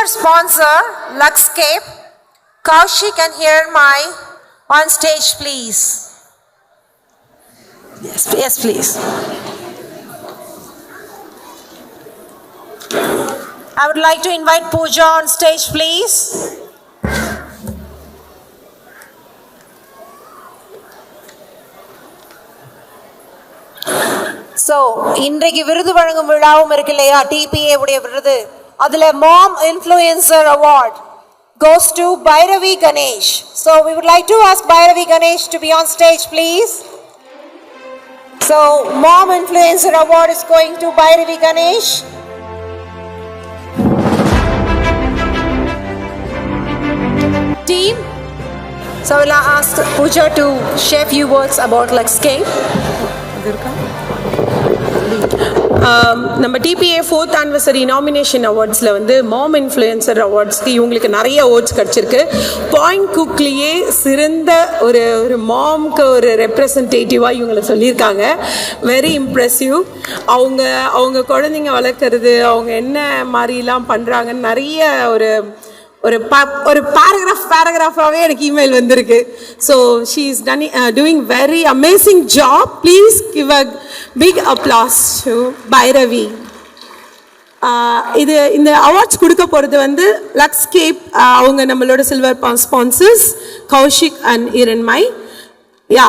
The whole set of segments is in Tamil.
our sponsor, Luxscape. Kaushik and Hiranmai on stage, please. Yes, please. I would like to invite Pooja on stage, please. So, இன்றைக்கு விருது வழங்கும் விழாவும் இருக்கு இல்லையா, TPA உடைய விருது. அதுல Mom Influencer Award goes to Bhairavi Ganesh. So, we would like to ask Bhairavi Ganesh to be on stage, please. So, Mom Influencer Award is going to Bhairavi Ganesh. Team. So, I will ask Pooja to share few words about Luxscape. நம்ம டிபிஏ 4th anniversary நாமினேஷன் அவார்ட்ஸில் வந்து மாம் இன்ஃப்ளூயன்சர் அவார்ட்ஸ்க்கு இவங்களுக்கு நிறைய அவார்ட்ஸ் கிடச்சிருக்கு. பாயிண்ட் குக்லேயே சிறந்த ஒரு மாம்க்கு ஒரு ரெப்ரசன்டேட்டிவாக இவங்களை சொல்லியிருக்காங்க. Very impressive. அவங்க குழந்தைங்க வளர்க்குறது, அவங்க என்ன மாதிரிலாம் பண்ணுறாங்கன்னு நிறைய ஒரு பேராகிராஃபாகவே எனக்கு இமெயில் வந்திருக்கு. So she is doing very amazing job. Please give a big applause to Bhairavi. இந்த அவார்ட்ஸ் கொடுக்க போகிறது வந்து லக்ஸ்கேப், அவங்க நம்மளோட silver sponsors Kaushik and Hiranmai. Yeah,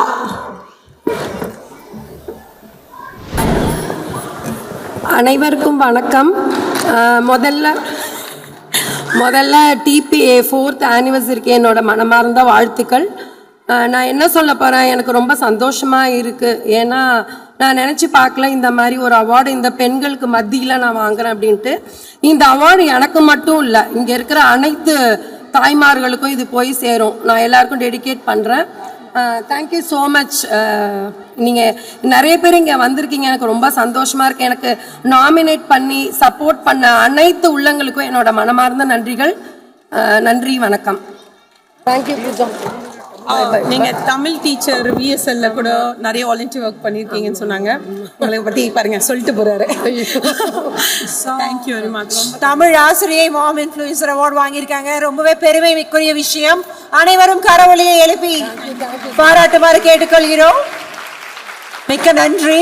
அனைவருக்கும் வணக்கம். முதல்ல டிபிஏ 4th anniversary என்னோட மனமார்ந்த வாழ்த்துக்கள். நான் என்ன சொல்ல போகிறேன், எனக்கு ரொம்ப சந்தோஷமாக இருக்குது. ஏன்னா நான் நினச்சி பார்க்கல இந்த மாதிரி ஒரு அவார்டு இந்த பெண்களுக்கு மத்தியில் நான் வாங்குறேன் அப்படின்ட்டு. இந்த அவார்டு எனக்கு மட்டும் இல்லை, இங்கே இருக்கிற அனைத்து தாய்மார்களுக்கும் இது போய் சேரும். நான் எல்லாருக்கும் டெடிகேட் பண்ணுறேன். Thank you so much. நீங்கள் நிறைய பேர் இங்கே வந்திருக்கீங்க, எனக்கு ரொம்ப சந்தோஷமாக இருக்குது. எனக்கு நாமினேட் பண்ணி சப்போர்ட் பண்ண அனைத்து உள்ளங்களுக்கும் என்னோட மனமார்ந்த நன்றிகள். நன்றி, வணக்கம். தேங்க்யூ பூஜா. நீங்கள் தமிழ் டீச்சர் விஎஸ்எல்ல கூட நிறைய வாலண்டியர் ஒர்க் பண்ணியிருக்கீங்கன்னு சொன்னாங்க. உங்களை பற்றி பாருங்க சொல்லிட்டு போகிறாரு. Thank you very much. தமிழ் ஆசிரியை மாம் இன்ஃப்ளூயன்சர் அவார்டு வாங்கியிருக்காங்க. ரொம்பவே பெருமைக்குரிய விஷயம். அனைவரும் கரவொலியை எழுப்பி பாராட்டுமாறு கேட்டுக்கொள்கிறோம். மிக்க நன்றி.